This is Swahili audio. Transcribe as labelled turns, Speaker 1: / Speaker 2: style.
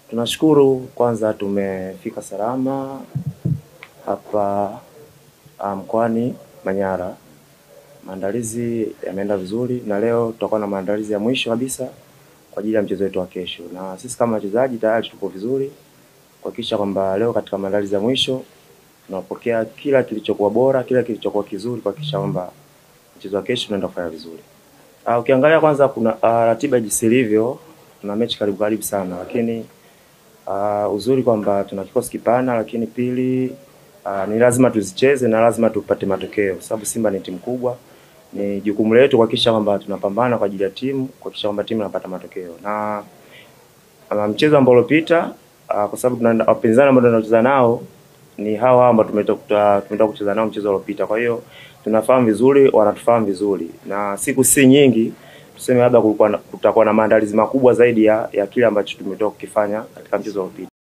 Speaker 1: Tunashukuru kwanza tumefika salama hapa mkoani Manyara. Maandalizi yameenda vizuri na leo tutakuwa na maandalizi ya mwisho kabisa kwa ajili ya mchezo wetu wa kesho. Na sisi kama wachezaji tayari tupo vizuri kuhakikisha kwamba leo katika maandalizi ya mwisho tunapokea kila kilichokuwa bora, kila kilichokuwa kizuri kuhakikisha kwamba mchezo wa kesho tunaenda kufanya vizuri. Ukiangalia kwanza kuna ratiba jinsi ilivyo, tuna mechi karibu sana, lakini uzuri kwamba tuna kikosi kipana, lakini pili ni lazima tuzicheze na lazima tupate matokeo sababu Simba ni timu kubwa. Ni jukumu letu kuhakikisha kwamba tunapambana kwa ajili ya timu, kuhakikisha kwamba timu inapata matokeo. Na mchezo ambao uliopita kwa sababu tuna wapinzani ambao tunacheza nao ni hawa ambao tumetoka kucheza nao mchezo uliopita. Kwa hiyo tunafahamu vizuri, wanatufahamu vizuri. Na siku si nyingi tuseme labda kutakuwa na maandalizi makubwa zaidi ya kile ambacho tumetoka kukifanya katika mchezo uliopita.